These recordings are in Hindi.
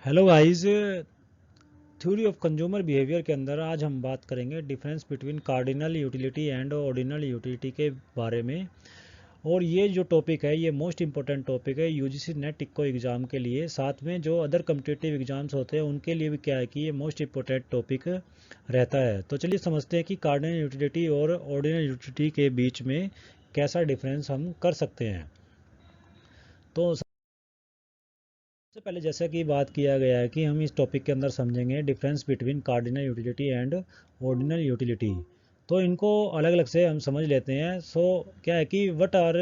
Hello guys. Theory of consumer behaviour के अंदर आज हम बात करेंगे difference between cardinal utility and ordinal utility के बारे में। और ये जो टॉपिक है ये मोस्ट इंपॉर्टेंट टॉपिक है यूजीसी नेट इको एग्ज़ाम के लिए, साथ में जो अदर कम्पिटिटिव एग्ज़ाम्स होते हैं उनके लिए भी क्या है कि ये मोस्ट इंपॉर्टेंट टॉपिक रहता है। तो चलिए समझते हैं कि कार्डिनल यूटिलिटी और ऑर्डिनल यूटिलिटी के बीच में कैसा डिफरेंस हम कर सकते हैं। तो सबसे पहले जैसा कि बात किया गया है कि हम इस टॉपिक के अंदर समझेंगे difference between cardinal utility and ordinal utility. तो इनको अलग अलग से हम समझ लेते हैं। क्या है कि what are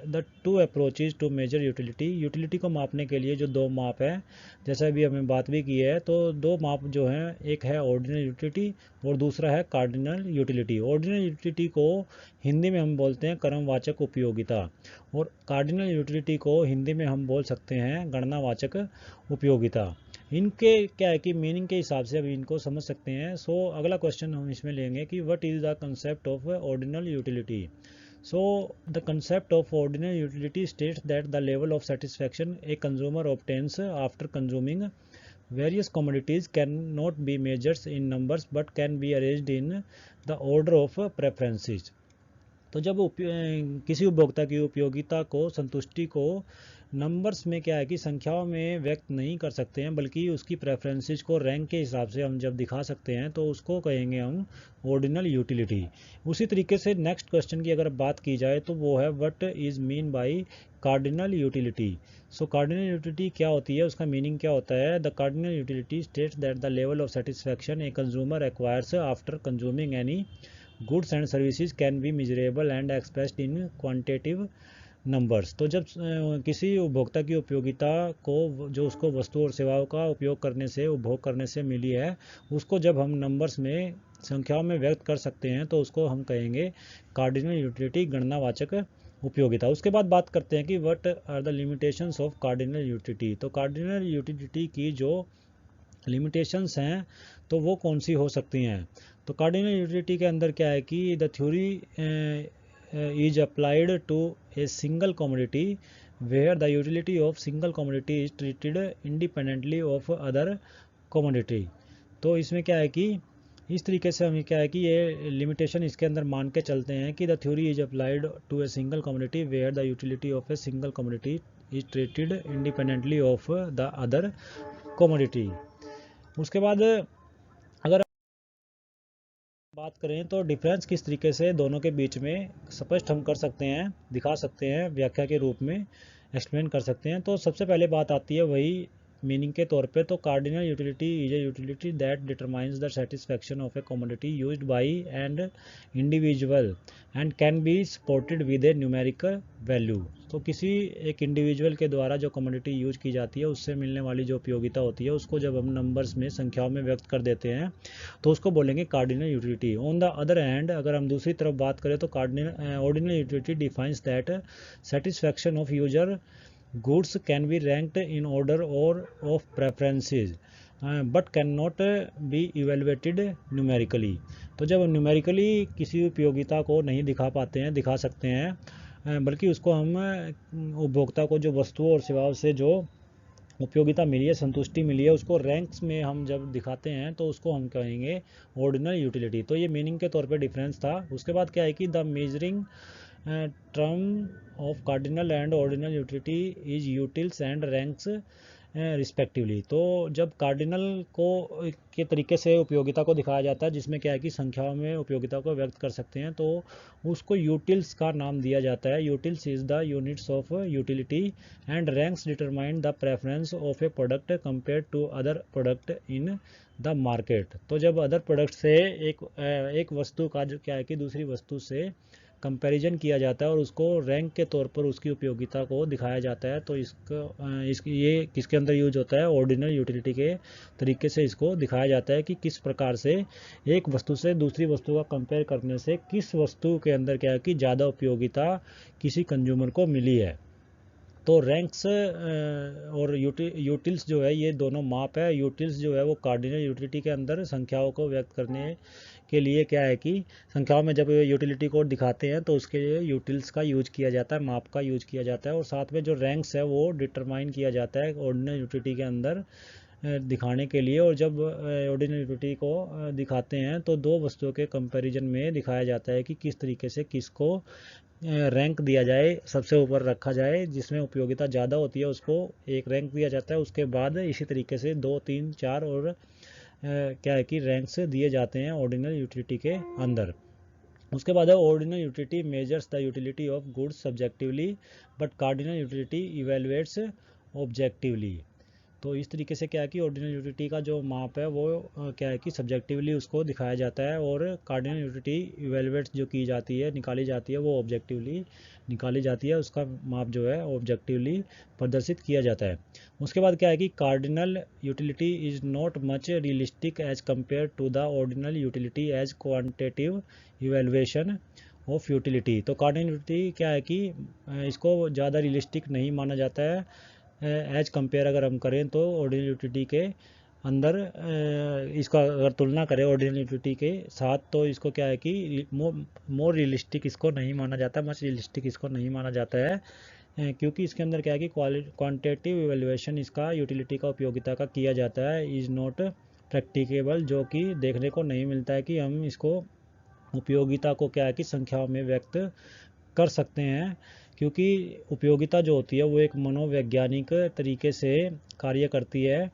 the two approaches to measure utility. Utility को मापने के लिए जो दो माप है, जैसा अभी हमें बात भी की है, तो दो माप जो हैं, एक है ऑर्डिनल यूटिलिटी और दूसरा है कार्डिनल यूटिलिटी। ऑर्डिनल यूटिलिटी को हिंदी में हम बोलते हैं क्रमवाचक उपयोगिता, और कार्डिनल यूटिलिटी को हिंदी में हम बोल सकते हैं गणनावाचक उपयोगिता। इनके क्या है कि मीनिंग के हिसाब से अभी इनको समझ सकते हैं। अगला क्वेश्चन हम इसमें लेंगे कि what is the concept of ordinal utility. The concept of ordinary utility states that the level of satisfaction a consumer obtains after consuming various commodities cannot be measured in numbers but can be arranged in the order of preferences। तो जब किसी उपभोक्ता की उपयोगिता को संतुष्टि को नंबर्स में क्या है कि संख्याओं में व्यक्त नहीं कर सकते हैं, बल्कि उसकी प्रेफरेंसेस को रैंक के हिसाब से हम जब दिखा सकते हैं तो उसको कहेंगे हम ऑर्डिनल यूटिलिटी। उसी तरीके से नेक्स्ट क्वेश्चन की अगर बात की जाए तो वो है what is mean by cardinal utility. Cardinal utility क्या होती है, उसका मीनिंग क्या होता है। The cardinal utility states that the level of satisfaction a consumer acquires after consuming any goods and services can B measurable and expressed in quantitative numbers. तो जब किसी उपभोक्ता की उपयोगिता को जो उसको वस्तु और सेवाओं का उपयोग करने से उपभोग करने से मिली है, उसको जब हम नंबर्स में संख्याओं में व्यक्त कर सकते हैं तो उसको हम कहेंगे कार्डिनल यूटिलिटी गणनावाचक उपयोगिता। उसके बाद बात करते हैं कि what are the limitations of cardinal utility. तो कार्डिनल यूटिलिटी की जो लिमिटेशंस हैं तो वो कौन सी हो सकती हैं। तो कार्डिनल यूटिलिटी के अंदर क्या है कि the theory is applied to a single commodity where the utility of single commodity is treated independently of other commodity। तो इसमें क्या है कि इस तरीके से हमें क्या है कि ये लिमिटेशन इसके अंदर मान के चलते हैं कि the theory is applied to a single commodity where the utility of a single commodity is treated independently of the other commodity. उसके बाद अगर बात करें तो डिफरेंस किस तरीके से दोनों के बीच में स्पष्ट हम कर सकते हैं, दिखा सकते हैं, व्याख्या के रूप में एक्सप्लेन कर सकते हैं। तो सबसे पहले बात आती है वही मीनिंग के तौर पे। तो cardinal utility is a utility that determines the satisfaction of A commodity used by and individual and can be supported with A numerical value. तो किसी एक इंडिविजुअल के द्वारा जो कमोडिटी यूज की जाती है उससे मिलने वाली जो उपयोगिता होती है उसको जब हम नंबर्स में संख्याओं में व्यक्त कर देते हैं तो उसको बोलेंगे cardinal utility. On the other hand अगर हम दूसरी तरफ बात करें तो cardinal ordinal utility defines that satisfaction of user goods can be ranked in order or of preferences but cannot be evaluated numerically। तो जब हम न्यूमेरिकली किसी उपयोगिता को नहीं दिखा सकते हैं, बल्कि उसको हम उपभोक्ता को जो वस्तुओं और सेवाओं से जो उपयोगिता मिली है, संतुष्टि मिली है, उसको रैंक्स में हम जब दिखाते हैं तो उसको हम कहेंगे ऑर्डिनल यूटिलिटी। तो ये मीनिंग के तौर पे डिफरेंस था। उसके बाद क्या है कि the measuring term of cardinal and ordinal utility is utils and ranks respectively. तो जब कार्डिनल को के तरीके से उपयोगिता को दिखाया जाता है जिसमें क्या है कि संख्याओं में उपयोगिता को व्यक्त कर सकते हैं, तो उसको यूटिल्स का नाम दिया जाता है। Utils is the units of utility and ranks determine the preference of a product compare to other product in the market. तो जब अदर प्रोडक्ट से एक वस्तु का जो क्या है कि दूसरी वस्तु से कंपैरिजन किया जाता है और उसको रैंक के तौर पर उसकी उपयोगिता को दिखाया जाता है, तो ये किसके अंदर यूज होता है, ऑर्डिनल यूटिलिटी के तरीके से इसको दिखाया जाता है कि किस प्रकार से एक वस्तु से दूसरी वस्तु का कंपेयर करने से किस वस्तु के अंदर क्या है कि ज़्यादा उपयोगिता किसी कंज्यूमर को मिली है। तो रैंक्स और यूटिल्स जो है ये दोनों माप है। यूटिल्स जो है वो कार्डिनल यूटिलिटी के अंदर संख्याओं को व्यक्त करने के लिए क्या है कि संख्याओं में जब यूटिलिटी कोड दिखाते हैं तो उसके लिए यूटिल्स का यूज किया जाता है, माप का यूज किया जाता है। और साथ में जो रैंक्स है वो डिटरमाइन किया जाता है ऑर्डिनल यूटिलिटी के अंदर दिखाने के लिए। और जब ऑर्डिनल यूटिलिटी को दिखाते हैं तो दो वस्तुओं के कंपैरिजन में दिखाया जाता है कि किस तरीके से किसको रैंक दिया जाए, सबसे ऊपर रखा जाए, जिसमें उपयोगिता ज़्यादा होती है उसको एक रैंक दिया जाता है। उसके बाद इसी तरीके से 2, 3, 4 और क्या है कि रैंक्स दिए जाते हैं ऑर्डिनल यूटिलिटी के अंदर। उसके बाद है ordinal utility measures the utility of goods subjectively but cardinal utility evaluates objectively. तो इस तरीके से क्या है कि ऑर्डिनल यूटिलिटी का जो माप है वो क्या है कि सब्जेक्टिवली उसको दिखाया जाता है, और कार्डिनल यूटिलिटी इवेलुएट्स जो की जाती है, निकाली जाती है, वो ऑब्जेक्टिवली निकाली जाती है, उसका माप जो है ऑब्जेक्टिवली प्रदर्शित किया जाता है। उसके बाद क्या है कि cardinal utility is not much realistic as compare to the ordinal utility as quantitative evaluation of utility. तो कार्डिनल यूटिलिटी क्या है कि इसको ज़्यादा रियलिस्टिक नहीं माना जाता है एज कंपेयर अगर हम करें तो ऑर्डिनल यूटिलिटी के अंदर, इसका अगर तुलना करें ऑर्डिनल यूटिलिटी के साथ, तो इसको क्या है कि मोर रियलिस्टिक इसको नहीं माना जाता, मच रियलिस्टिक इसको नहीं माना जाता है, क्योंकि इसके अंदर क्या है कि क्वांटिटेटिव इवेल्युएशन इसका यूटिलिटी का उपयोगिता का किया जाता है, इज़ नॉट प्रैक्टिकेबल, जो कि देखने को नहीं मिलता है कि हम इसको उपयोगिता को क्या है कि संख्याओं में व्यक्त कर सकते हैं, क्योंकि उपयोगिता जो होती है वो एक मनोवैज्ञानिक तरीके से कार्य करती है,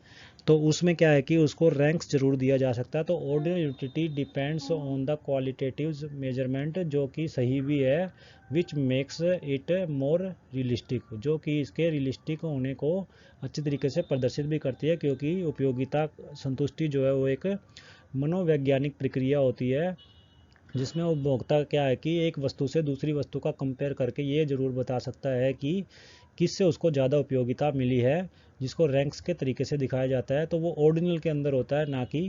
तो उसमें क्या है कि उसको रैंक्स जरूर दिया जा सकता है। तो ordinal utility depends on the qualitative measurement, जो कि सही भी है, which makes it more realistic, जो कि इसके रियलिस्टिक होने को अच्छी तरीके से प्रदर्शित भी करती है, क्योंकि उपयोगिता संतुष्टि जो है वो एक मनोवैज्ञानिक प्रक्रिया होती है, जिसमें उपभोक्ता क्या है कि एक वस्तु से दूसरी वस्तु का कंपेयर करके ये ज़रूर बता सकता है कि किससे उसको ज़्यादा उपयोगिता मिली है, जिसको रैंक्स के तरीके से दिखाया जाता है। तो वो ऑर्डिनल के अंदर होता है, ना कि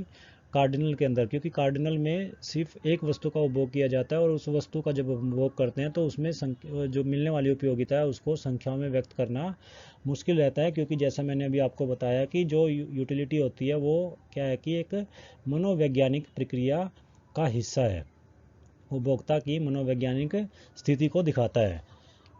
कार्डिनल के अंदर, क्योंकि कार्डिनल में सिर्फ एक वस्तु का उपभोग किया जाता है, और उस वस्तु का जब उपभोग करते हैं तो उसमें जो मिलने वाली उपयोगिता है उसको संख्याओं में व्यक्त करना मुश्किल रहता है, क्योंकि जैसा मैंने अभी आपको बताया कि जो यूटिलिटी होती है वो क्या है कि एक मनोवैज्ञानिक प्रक्रिया का हिस्सा है, उपभोक्ता की मनोवैज्ञानिक स्थिति को दिखाता है।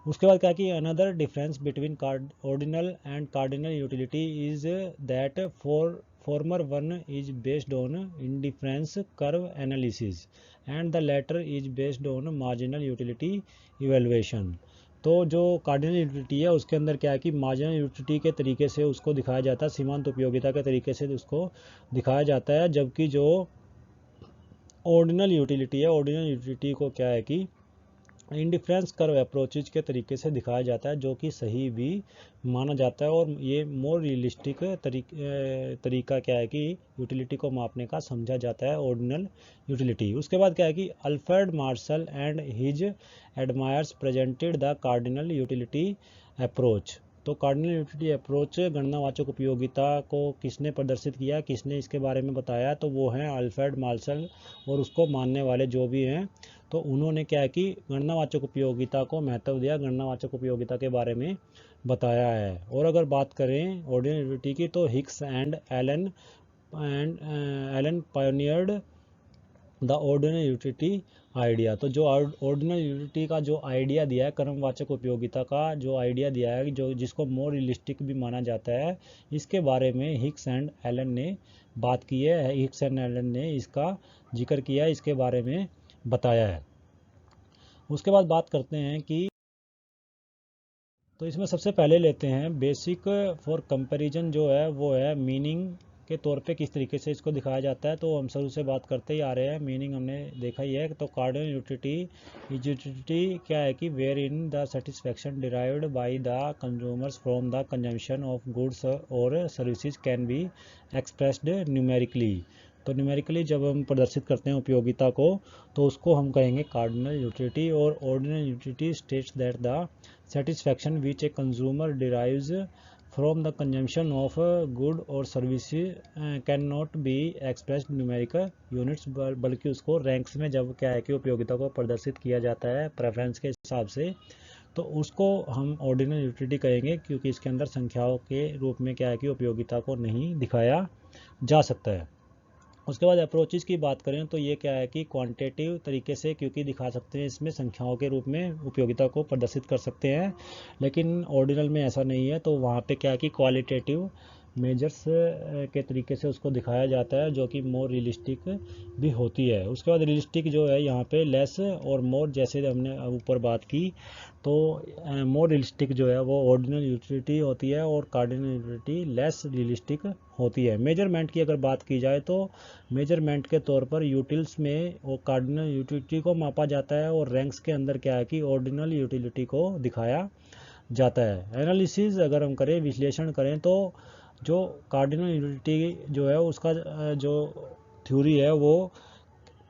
उसके बाद क्या कि another difference between ordinal and cardinal utility is that former one is based on indifference curve analysis and the latter is based on marginal utility evaluation. तो जो कार्डिनल यूटिलिटी है उसके अंदर क्या है कि मार्जिनल यूटिलिटी के तरीके से उसको दिखाया जाता है, सीमांत उपयोगिता के तरीके से उसको दिखाया जाता है, जबकि जो ऑर्डिनल यूटिलिटी है, ऑर्डिनल यूटिलिटी को क्या है कि इंडिफरेंस कर्व अप्रोचेज के तरीके से दिखाया जाता है, जो कि सही भी माना जाता है, और ये मोर रियलिस्टिक तरीका क्या है कि यूटिलिटी को मापने का समझा जाता है ऑर्डिनल यूटिलिटी। उसके बाद क्या है कि Alfred Marshall and his admires presented the cardinal utility approach. तो कार्डिनल यूटिलिटी अप्रोच गणनावाचक उपयोगिता को किसने प्रदर्शित किया, किसने इसके बारे में बताया, तो वो हैं अल्फ्रेड मार्शल और उसको मानने वाले जो भी हैं। तो उन्होंने क्या है कि गणनावाचक उपयोगिता को महत्व दिया, गणनावाचक उपयोगिता के बारे में बताया है। और अगर बात करें ऑर्डिनल यूटिलिटी की, तो Hicks and Allen pioneered the ordinal utility idea. तो जो ऑर्डिनल यूटिलिटी का जो आइडिया दिया है, क्रमवाचक उपयोगिता का जो आइडिया दिया है, जो जिसको मोर रियलिस्टिक भी माना जाता है, इसके बारे में हिक्स एंड एलन ने बात की है। हिक्स एंड एलन ने इसका जिक्र किया है, इसके बारे में बताया है। उसके बाद बात करते हैं कि तो इसमें सबसे पहले लेते हैं बेसिक फॉर कंपैरिजन, जो है वो है मीनिंग के तौर पे किस तरीके से इसको दिखाया जाता है। तो हम शुरू से बात करते ही आ रहे हैं, मीनिंग हमने देखा ही है। तो कार्डिनल यूटिलिटी क्या है कि where in the satisfaction derived by the consumers from the consumption of goods और services can be expressed numerically. तो न्यूमेरिकली जब हम प्रदर्शित करते हैं उपयोगिता को, तो उसको हम कहेंगे कार्डिनल यूटिलिटी। और ordinal utility states that the satisfaction which a consumer derives from the consumption of good or services cannot be expressed numerical units, बल्कि उसको रैंक्स में जब क्या है कि उपयोगिता को प्रदर्शित किया जाता है प्रेफरेंस के हिसाब से, तो उसको हम ऑर्डिनल यूटिलिटी कहेंगे, क्योंकि इसके अंदर संख्याओं के रूप में क्या है कि उपयोगिता को नहीं दिखाया जा सकता है। उसके बाद अप्रोचेज की बात करें तो ये क्या है कि क्वांटिटेटिव तरीके से क्योंकि दिखा सकते हैं, इसमें संख्याओं के रूप में उपयोगिता को प्रदर्शित कर सकते हैं, लेकिन ऑर्डिनल में ऐसा नहीं है। तो वहाँ पे क्या है कि क्वालिटेटिव मेजर्स के तरीके से उसको दिखाया जाता है, जो कि मोर रियलिस्टिक भी होती है। उसके बाद रियलिस्टिक जो है यहाँ पे लेस और मोर, जैसे हमने ऊपर बात की, तो मोर रियलिस्टिक जो है वो ऑर्डिनल यूटिलिटी होती है और कार्डिनल यूटिलिटी लेस रियलिस्टिक होती है। मेजरमेंट की अगर बात की जाए तो मेजरमेंट के तौर पर यूटिल्स में वो कार्डिनल यूटिलिटी को मापा जाता है और रैंक्स के अंदर क्या है कि ऑर्डिनल यूटिलिटी को दिखाया जाता है। एनालिसिस अगर हम करें, विश्लेषण करें, तो जो कार्डिनल यूटिलिटी जो है उसका जो थ्योरी है वो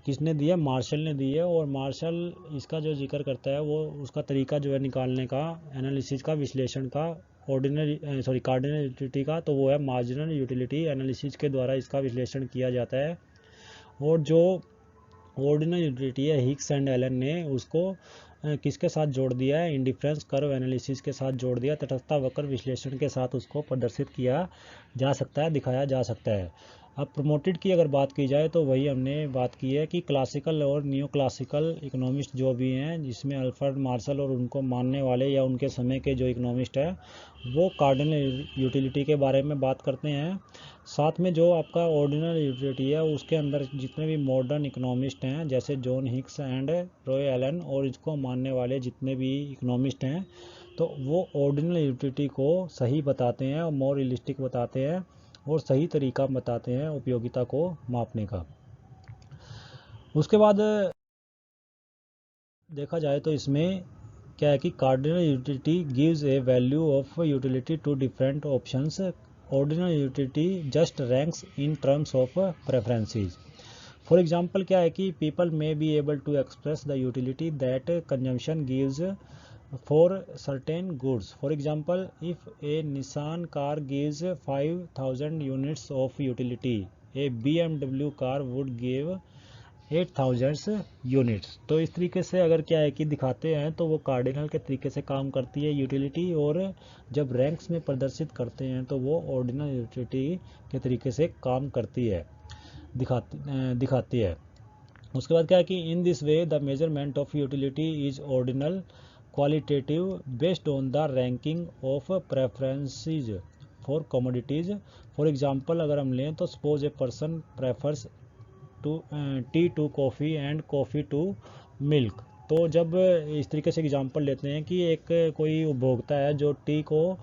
किसने दी है? मार्शल ने दी है। और मार्शल इसका जो जिक्र करता है वो उसका तरीका जो है निकालने का, एनालिसिस का, विश्लेषण का, कार्डिनल यूटिलिटी का, तो वो है मार्जिनल यूटिलिटी एनालिसिस के द्वारा इसका विश्लेषण किया जाता है। और जो ऑर्डिनल यूटिलिटी है, हिक्स एंड एलन ने उसको किसके साथ जोड़ दिया है? इंडिफरेंस कर्व एनालिसिस के साथ जोड़ दिया। तटस्थता वक्र विश्लेषण के साथ उसको प्रदर्शित किया जा सकता है, दिखाया जा सकता है। अब प्रमोटेड की अगर बात की जाए तो वही हमने बात की है कि क्लासिकल और नियो क्लासिकल इकोनॉमिस्ट जो भी हैं, जिसमें अल्फ्रेड मार्शल और उनको मानने वाले या उनके समय के जो इकोनॉमिस्ट हैं, वो कार्डिनल यूटिलिटी के बारे में बात करते हैं। साथ में जो आपका ऑर्डिनल यूटिलिटी है उसके अंदर जितने भी मॉडर्न इकोनॉमिस्ट हैं, जैसे John Hicks and Roy Allen, और इसको मानने वाले जितने भी इकोनॉमिस्ट हैं, तो वो ऑर्डिनल यूटिलिटी को सही बताते हैं और मोर रियलिस्टिक बताते हैं और सही तरीका बताते हैं उपयोगिता को मापने का। उसके बाद देखा जाए तो इसमें क्या है कि cardinal utility gives a value of utility to different options. Ordinal utility just ranks in terms of preferences. For example क्या है कि people may be able to express the utility that consumption gives for certain goods. For example, if a Nissan car gives 5000 units of utility, a BMW car would give 8000 units. तो इस तरीके से अगर क्या है कि दिखाते हैं तो वो कार्डिनल के तरीके से काम करती है यूटिलिटी, और जब रैंक्स में प्रदर्शित करते हैं तो वो ऑर्डिनल यूटिलिटी के तरीके से काम करती है, दिखाती है। उसके बाद क्या है कि in this way the measurement of utility is ordinal qualitative based on the ranking of preferences for commodities. For example, अगर हम लें तो suppose a person prefers tea to coffee and coffee to milk. तो जब इस तरीके से एग्जांपल लेते हैं कि एक कोई उपभोक्ता है जो टी को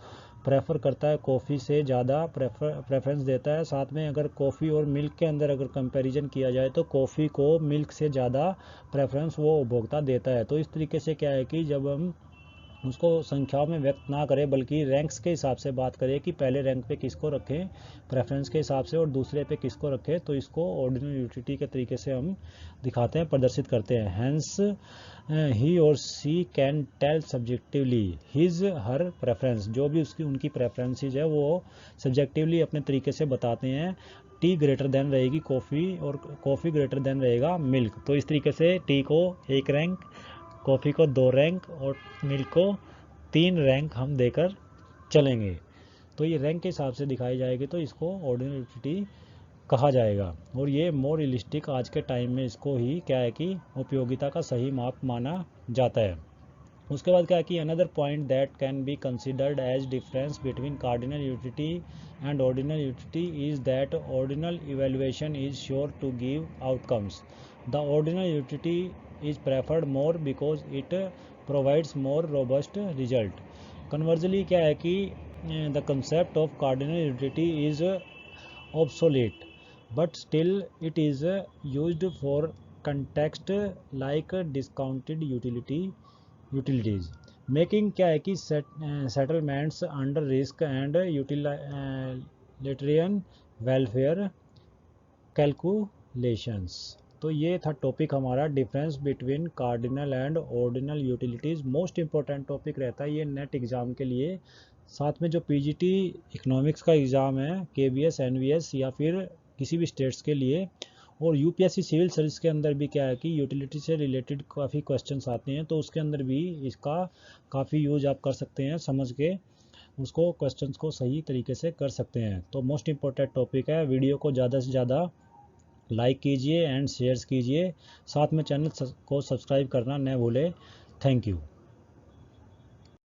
प्रेफर करता है, कॉफ़ी से ज़्यादा प्रेफरेंस देता है, साथ में अगर कॉफ़ी और मिल्क के अंदर अगर कंपैरिजन किया जाए तो कॉफ़ी को मिल्क से ज़्यादा प्रेफरेंस वो उपभोक्ता देता है। तो इस तरीके से क्या है कि जब हम उसको संख्याओं में व्यक्त ना करें बल्कि रैंक्स के हिसाब से बात करें कि पहले रैंक पे किसको रखें प्रेफरेंस के हिसाब से और दूसरे पे किसको रखें, तो इसको ऑर्डिनल यूटिलिटी के तरीके से हम दिखाते हैं, प्रदर्शित करते हैं। हैंस ही और she can tell subjectively his her preference. जो भी उसकी उनकी प्रेफरेंसेज है वो सब्जेक्टिवली अपने तरीके से बताते हैं। टी ग्रेटर देन रहेगी कॉफ़ी और कॉफ़ी ग्रेटर देन रहेगा मिल्क। तो इस तरीके से टी को 1 रैंक, कॉफ़ी को 2 रैंक और मिल्क को 3 रैंक हम देकर चलेंगे। तो ये रैंक के हिसाब से दिखाई जाएगी तो इसको ऑर्डिनल यूटिलिटी कहा जाएगा। और ये मोर रियलिस्टिक आज के टाइम में इसको ही क्या है कि उपयोगिता का सही माप माना जाता है। उसके बाद क्या है कि another point that can be considered as difference between cardinal utility and ordinal utility is that ordinal evaluation is sure to give outcomes. The ordinal utility is preferred more because it provides more robust result. Conversely क्या है कि the concept of cardinal utility is obsolete but still it is used for context like discounted utilities, making क्या है कि settlements under risk and utilitarian welfare calculations। तो ये था टॉपिक हमारा difference between cardinal and ordinal utilities. Most important topic रहता है ये नेट एग्ज़ाम के लिए। साथ में जो पीजीटी इकोनॉमिक्स का एग्ज़ाम है, केवीएस, एनवीएस या फिर किसी भी स्टेट्स के लिए, और यूपीएससी सिविल सर्विस के अंदर भी क्या है कि यूटिलिटी से रिलेटेड काफ़ी क्वेश्चंस आते हैं, तो उसके अंदर भी इसका काफ़ी यूज आप कर सकते हैं, समझ के उसको क्वेश्चंस को सही तरीके से कर सकते हैं। तो मोस्ट इंपॉर्टेंट टॉपिक है। वीडियो को ज़्यादा से ज़्यादा लाइक कीजिए एंड शेयर्स कीजिए। साथ में चैनल को सब्सक्राइब करना न भूलें। Thank you.